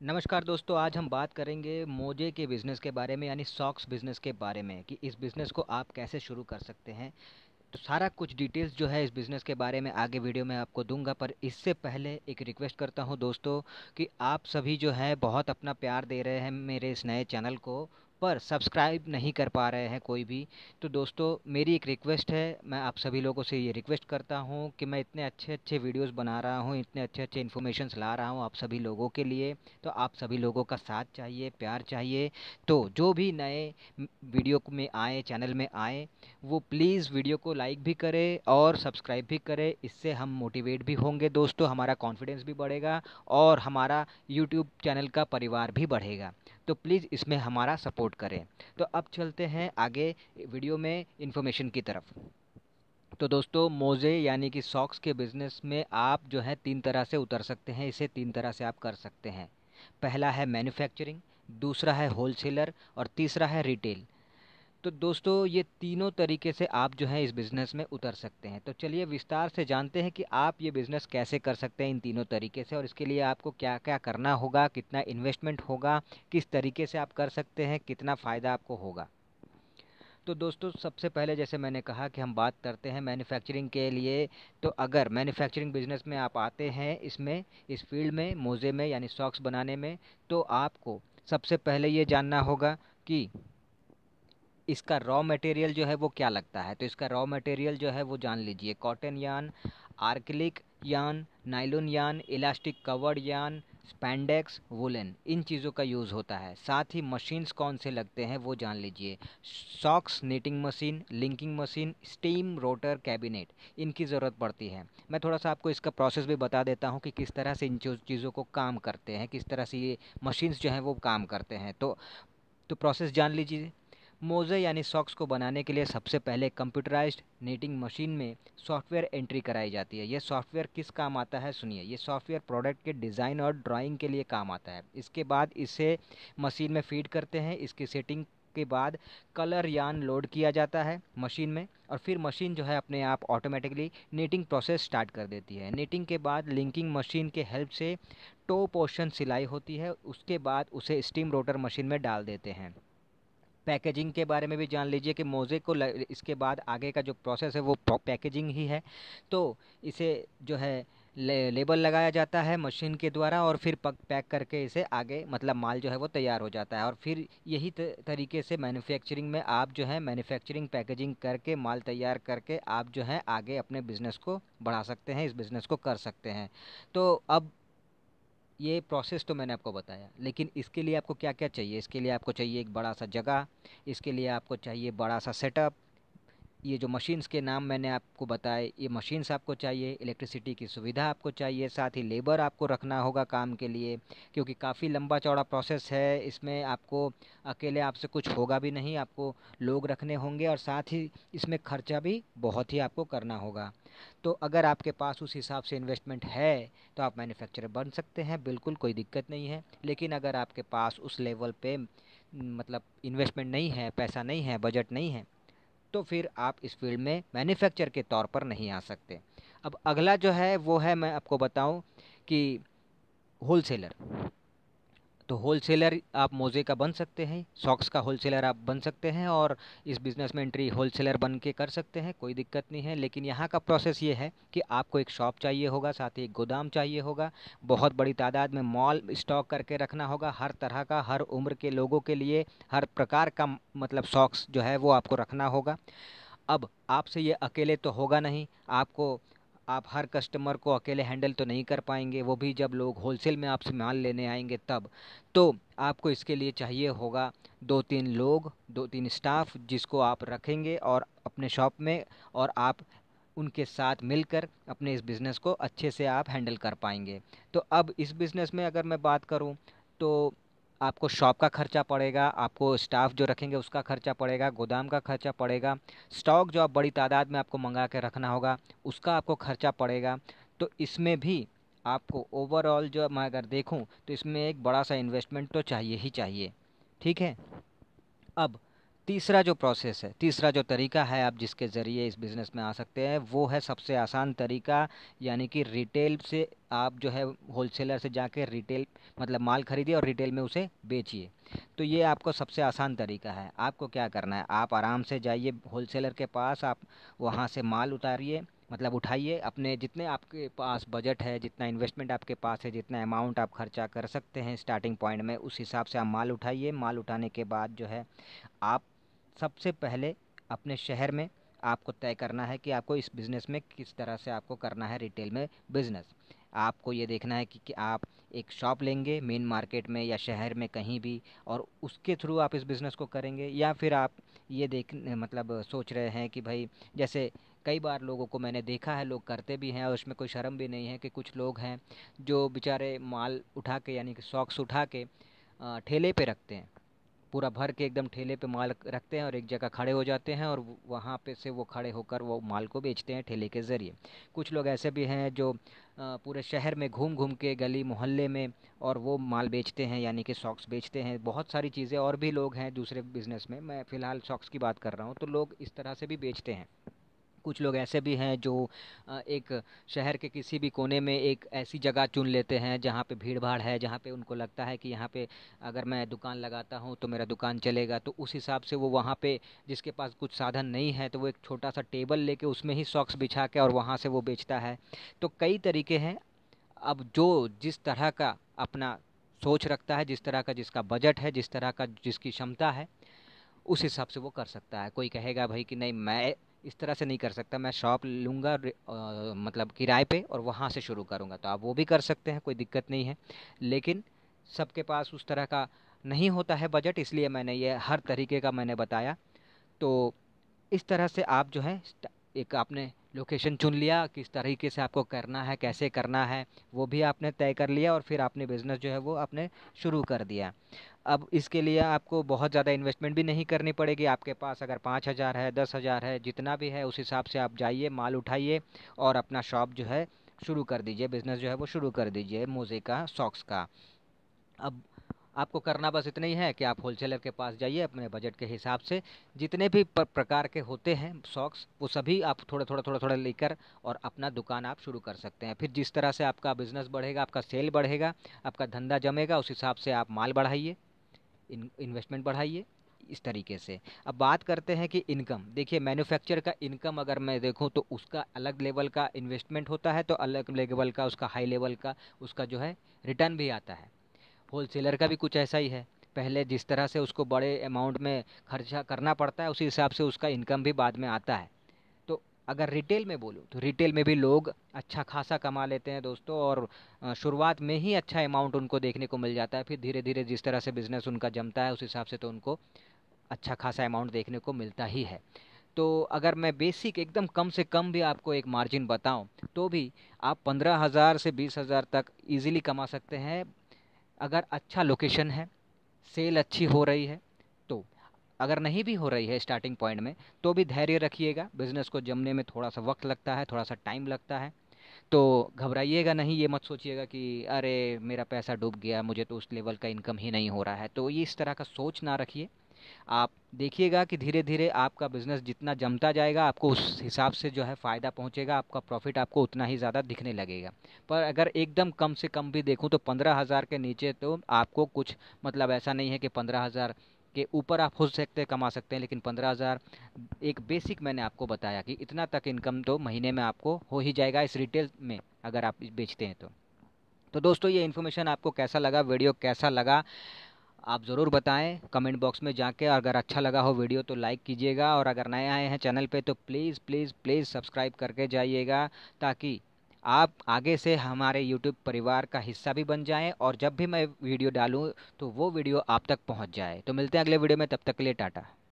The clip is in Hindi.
नमस्कार दोस्तों, आज हम बात करेंगे मोजे के बिज़नेस के बारे में यानी सॉक्स बिज़नेस के बारे में कि इस बिज़नेस को आप कैसे शुरू कर सकते हैं। तो सारा कुछ डिटेल्स जो है इस बिज़नेस के बारे में आगे वीडियो में आपको दूंगा, पर इससे पहले एक रिक्वेस्ट करता हूं दोस्तों कि आप सभी जो है बहुत अपना प्यार दे रहे हैं मेरे इस नए चैनल को, पर सब्सक्राइब नहीं कर पा रहे हैं कोई भी। तो दोस्तों मेरी एक रिक्वेस्ट है, मैं आप सभी लोगों से ये रिक्वेस्ट करता हूँ कि मैं इतने अच्छे अच्छे वीडियोस बना रहा हूँ, इतने अच्छे अच्छे इन्फॉर्मेशंस ला रहा हूँ आप सभी लोगों के लिए। तो आप सभी लोगों का साथ चाहिए, प्यार चाहिए। तो जो भी नए वीडियो में आए, चैनल में आए, वो प्लीज़ वीडियो को लाइक भी करें और सब्सक्राइब भी करें। इससे हम मोटिवेट भी होंगे दोस्तों, हमारा कॉन्फिडेंस भी बढ़ेगा और हमारा यूट्यूब चैनल का परिवार भी बढ़ेगा। तो प्लीज़ इसमें हमारा सपोर्ट करें। तो अब चलते हैं आगे वीडियो में इंफॉर्मेशन की तरफ। तो दोस्तों मोज़े यानी कि सॉक्स के बिज़नेस में आप जो है तीन तरह से उतर सकते हैं, इसे तीन तरह से आप कर सकते हैं। पहला है मैन्युफैक्चरिंग, दूसरा है होलसेलर और तीसरा है रिटेल। तो दोस्तों ये तीनों तरीके से आप जो है इस बिज़नेस में उतर सकते हैं। तो चलिए विस्तार से जानते हैं कि आप ये बिज़नेस कैसे कर सकते हैं इन तीनों तरीके से, और इसके लिए आपको क्या क्या करना होगा, कितना इन्वेस्टमेंट होगा, किस तरीके से आप कर सकते हैं, कितना फ़ायदा आपको होगा। तो दोस्तों सबसे पहले जैसे मैंने कहा कि हम बात करते हैं मैन्युफैक्चरिंग के लिए। तो अगर मैन्युफैक्चरिंग बिज़नेस में आप आते हैं, इसमें इस फील्ड में, मोज़े में यानी सॉक्स बनाने में, तो आपको सबसे पहले ये जानना होगा कि इसका रॉ मटेरियल जो है वो क्या लगता है। तो इसका रॉ मटेरियल जो है वो जान लीजिए, कॉटन यान, आर्किलिक यान, नायलॉन यान, इलास्टिक कवर्ड यान, स्पैंडेक्स, वुलन, इन चीज़ों का यूज़ होता है। साथ ही मशीन्स कौन से लगते हैं वो जान लीजिए, socks knitting machine, linking machine, steam rotor cabinet, इनकी ज़रूरत पड़ती है। मैं थोड़ा सा आपको इसका प्रोसेस भी बता देता हूँ कि किस तरह से इन चीज़ों को काम करते हैं, किस तरह से ये मशीन्स जो हैं वो काम करते हैं। तो प्रोसेस जान लीजिए। मोज़े यानी सॉक्स को बनाने के लिए सबसे पहले कंप्यूटराइज्ड नीटिंग मशीन में सॉफ्टवेयर एंट्री कराई जाती है। ये सॉफ्टवेयर किस काम आता है सुनिए, ये सॉफ्टवेयर प्रोडक्ट के डिज़ाइन और ड्राइंग के लिए काम आता है। इसके बाद इसे मशीन में फीड करते हैं। इसकी सेटिंग के बाद कलर यान लोड किया जाता है मशीन में, और फिर मशीन जो है अपने आप ऑटोमेटिकली नीटिंग प्रोसेस स्टार्ट कर देती है। नीटिंग के बाद लिंकिंग मशीन के हेल्प से टो पोर्शन सिलाई होती है। उसके बाद उसे स्टीम रोटर मशीन में डाल देते हैं। पैकेजिंग के बारे में भी जान लीजिए कि मोज़े को इसके बाद आगे का जो प्रोसेस है वो पैकेजिंग ही है। तो इसे जो है लेबल लगाया जाता है मशीन के द्वारा, और फिर पैक करके इसे आगे मतलब माल जो है वो तैयार हो जाता है। और फिर यही तरीके से मैन्युफैक्चरिंग में आप जो है मैन्युफैक्चरिंग पैकेजिंग करके माल तैयार करके आप जो है आगे अपने बिज़नेस को बढ़ा सकते हैं, इस बिज़नेस को कर सकते हैं। तो अब ये प्रोसेस तो मैंने आपको बताया, लेकिन इसके लिए आपको क्या क्या चाहिए। इसके लिए आपको चाहिए एक बड़ा सा जगह, इसके लिए आपको चाहिए बड़ा सा सेटअप। ये जो मशीन्स के नाम मैंने आपको बताए, ये मशीन्स आपको चाहिए, इलेक्ट्रिसिटी की सुविधा आपको चाहिए, साथ ही लेबर आपको रखना होगा काम के लिए, क्योंकि काफ़ी लंबा चौड़ा प्रोसेस है। इसमें आपको अकेले आपसे कुछ होगा भी नहीं, आपको लोग रखने होंगे, और साथ ही इसमें खर्चा भी बहुत ही आपको करना होगा। तो अगर आपके पास उस हिसाब से इन्वेस्टमेंट है तो आप मैन्युफैक्चरर बन सकते हैं, बिल्कुल कोई दिक्कत नहीं है। लेकिन अगर आपके पास उस लेवल पे मतलब इन्वेस्टमेंट नहीं है, पैसा नहीं है, बजट नहीं है, तो फिर आप इस फील्ड में मैन्युफैक्चर के तौर पर नहीं आ सकते। अब अगला जो है वो है, मैं आपको बताऊं कि होलसेलर। तो होलसेलर आप मोज़े का बन सकते हैं, सॉक्स का होलसेलर आप बन सकते हैं, और इस बिज़नेस में एंट्री होलसेलर बन के कर सकते हैं, कोई दिक्कत नहीं है। लेकिन यहाँ का प्रोसेस ये है कि आपको एक शॉप चाहिए होगा, साथ ही एक गोदाम चाहिए होगा, बहुत बड़ी तादाद में मॉल स्टॉक करके रखना होगा, हर तरह का, हर उम्र के लोगों के लिए, हर प्रकार का मतलब सॉक्स जो है वो आपको रखना होगा। अब आपसे ये अकेले तो होगा नहीं, आपको आप हर कस्टमर को अकेले हैंडल तो नहीं कर पाएंगे, वो भी जब लोग होलसेल में आपसे माल लेने आएंगे तब। तो आपको इसके लिए चाहिए होगा दो तीन लोग, दो तीन स्टाफ जिसको आप रखेंगे और अपने शॉप में, और आप उनके साथ मिलकर अपने इस बिज़नेस को अच्छे से आप हैंडल कर पाएंगे। तो अब इस बिज़नेस में अगर मैं बात करूं, तो आपको शॉप का खर्चा पड़ेगा, आपको स्टाफ जो रखेंगे उसका खर्चा पड़ेगा, गोदाम का खर्चा पड़ेगा, स्टॉक जो आप बड़ी तादाद में आपको मंगा के रखना होगा उसका आपको खर्चा पड़ेगा। तो इसमें भी आपको ओवरऑल जो मैं अगर देखूं तो इसमें एक बड़ा सा इन्वेस्टमेंट तो चाहिए ही चाहिए। ठीक है। अब तीसरा जो प्रोसेस है, तीसरा जो तरीका है आप जिसके ज़रिए इस बिज़नेस में आ सकते हैं, वो है सबसे आसान तरीका, यानी कि रिटेल से आप जो है होलसेलर से जाके रिटेल मतलब माल खरीदिए और रिटेल में उसे बेचिए। तो ये आपको सबसे आसान तरीका है। आपको क्या करना है, आप आराम से जाइए होलसेलर के पास, आप वहाँ से माल उतारिए, मतलब उठाइए, अपने जितने आपके पास बजट है, जितना इन्वेस्टमेंट आपके पास है, जितना अमाउंट आप खर्चा कर सकते हैं स्टार्टिंग पॉइंट में, उस हिसाब से आप माल उठाइए। माल उठाने के बाद जो है आप सबसे पहले अपने शहर में आपको तय करना है कि आपको इस बिज़नेस में किस तरह से आपको करना है रिटेल में बिज़नेस। आपको ये देखना है कि आप एक शॉप लेंगे मेन मार्केट में या शहर में कहीं भी, और उसके थ्रू आप इस बिज़नेस को करेंगे, या फिर आप ये देख मतलब सोच रहे हैं कि भाई, जैसे कई बार लोगों को मैंने देखा है, लोग करते भी हैं और उसमें कोई शर्म भी नहीं है, कि कुछ लोग हैं जो बेचारे माल उठा के यानी कि सॉक्स उठा के ठेले पे रखते हैं, पूरा भर के एकदम ठेले पे माल रखते हैं और एक जगह खड़े हो जाते हैं, और वहाँ पे से वो खड़े होकर वो माल को बेचते हैं ठेले के ज़रिए। कुछ लोग ऐसे भी हैं जो पूरे शहर में घूम घूम के गली मोहल्ले में और वो माल बेचते हैं, यानी कि सॉक्स बेचते हैं। बहुत सारी चीज़ें और भी लोग हैं दूसरे बिजनेस में, मैं फ़िलहाल सॉक्स की बात कर रहा हूँ। तो लोग इस तरह से भी बेचते हैं। कुछ लोग ऐसे भी हैं जो एक शहर के किसी भी कोने में एक ऐसी जगह चुन लेते हैं जहाँ पे भीड़ भाड़ है, जहाँ पे उनको लगता है कि यहाँ पे अगर मैं दुकान लगाता हूँ तो मेरा दुकान चलेगा, तो उस हिसाब से वो वहाँ पे, जिसके पास कुछ साधन नहीं है, तो वो एक छोटा सा टेबल लेके उसमें ही सॉक्स बिछा के और वहाँ से वो बेचता है। तो कई तरीके हैं। अब जो जिस तरह का अपना सोच रखता है, जिस तरह का जिसका बजट है, जिस तरह का जिसकी क्षमता है, उस हिसाब से वो कर सकता है। कोई कहेगा भाई कि नहीं, मैं इस तरह से नहीं कर सकता, मैं शॉप लूँगा मतलब किराए पे और वहाँ से शुरू करूँगा, तो आप वो भी कर सकते हैं, कोई दिक्कत नहीं है। लेकिन सबके पास उस तरह का नहीं होता है बजट, इसलिए मैंने ये हर तरीके का मैंने बताया। तो इस तरह से आप जो है एक आपने लोकेशन चुन लिया, किस तरीके से आपको करना है, कैसे करना है, वो भी आपने तय कर लिया, और फिर आपने बिज़नेस जो है वो आपने शुरू कर दिया। अब इसके लिए आपको बहुत ज़्यादा इन्वेस्टमेंट भी नहीं करनी पड़ेगी। आपके पास अगर 5,000 है, 10,000 है, जितना भी है उस हिसाब से आप जाइए, माल उठाइए और अपना शॉप जो है शुरू कर दीजिए, बिज़नेस जो है वो शुरू कर दीजिए मोज़े का, सॉक्स का। अब आपको करना बस इतना ही है कि आप होलसेलर के पास जाइए, अपने बजट के हिसाब से जितने भी प्रकार के होते हैं सॉक्स, वो सभी आप थोड़ा थोड़ा लेकर और अपना दुकान आप शुरू कर सकते हैं। फिर जिस तरह से आपका बिजनेस बढ़ेगा, आपका सेल बढ़ेगा, आपका धंधा जमेगा, उस हिसाब से आप माल बढ़ाइए, इन्वेस्टमेंट बढ़ाइए, इस तरीके से। अब बात करते हैं कि इनकम, देखिए मैन्युफैक्चर का इनकम अगर मैं देखूं तो उसका अलग लेवल का इन्वेस्टमेंट होता है, तो अलग लेवल का उसका, हाई लेवल का उसका जो है रिटर्न भी आता है। होलसेलर का भी कुछ ऐसा ही है, पहले जिस तरह से उसको बड़े अमाउंट में खर्चा करना पड़ता है, उसी हिसाब से उसका इनकम भी बाद में आता है। तो अगर रिटेल में बोलूँ तो रिटेल में भी लोग अच्छा खासा कमा लेते हैं दोस्तों, और शुरुआत में ही अच्छा अमाउंट उनको देखने को मिल जाता है, फिर धीरे धीरे जिस तरह से बिजनेस उनका जमता है उस हिसाब से तो उनको अच्छा खासा अमाउंट देखने को मिलता ही है। तो अगर मैं बेसिक एकदम कम से कम भी आपको एक मार्जिन बताऊं, तो भी आप 15,000 से 20,000 तक इजीली कमा सकते हैं, अगर अच्छा लोकेशन है, सेल अच्छी हो रही है तो। अगर नहीं भी हो रही है स्टार्टिंग पॉइंट में, तो भी धैर्य रखिएगा, बिजनेस को जमने में थोड़ा सा वक्त लगता है, थोड़ा सा टाइम लगता है। तो घबराइएगा नहीं, ये मत सोचिएगा कि अरे मेरा पैसा डूब गया, मुझे तो उस लेवल का इनकम ही नहीं हो रहा है, तो ये इस तरह का सोच ना रखिए। आप देखिएगा कि धीरे धीरे आपका बिजनेस जितना जमता जाएगा, आपको उस हिसाब से जो है फ़ायदा पहुंचेगा, आपका प्रॉफिट आपको उतना ही ज़्यादा दिखने लगेगा। पर अगर एकदम कम से कम भी देखूं तो 15,000 के नीचे तो आपको कुछ, मतलब ऐसा नहीं है कि 15,000 के ऊपर आप हो सकते हैं, कमा सकते हैं, लेकिन 15,000 एक बेसिक मैंने आपको बताया कि इतना तक इनकम तो महीने में आपको हो ही जाएगा इस रिटेल में, अगर आप बेचते हैं तो। तो दोस्तों, ये इन्फॉर्मेशन आपको कैसा लगा, वीडियो कैसा लगा, आप ज़रूर बताएं कमेंट बॉक्स में जाके। अगर अच्छा लगा हो वीडियो तो लाइक कीजिएगा, और अगर नए आए हैं चैनल पे तो प्लीज़ प्लीज़ प्लीज़ सब्सक्राइब करके जाइएगा, ताकि आप आगे से हमारे यूट्यूब परिवार का हिस्सा भी बन जाएं, और जब भी मैं वीडियो डालूं तो वो वीडियो आप तक पहुंच जाए। तो मिलते हैं अगले वीडियो में, तब तक के लिए टाटा।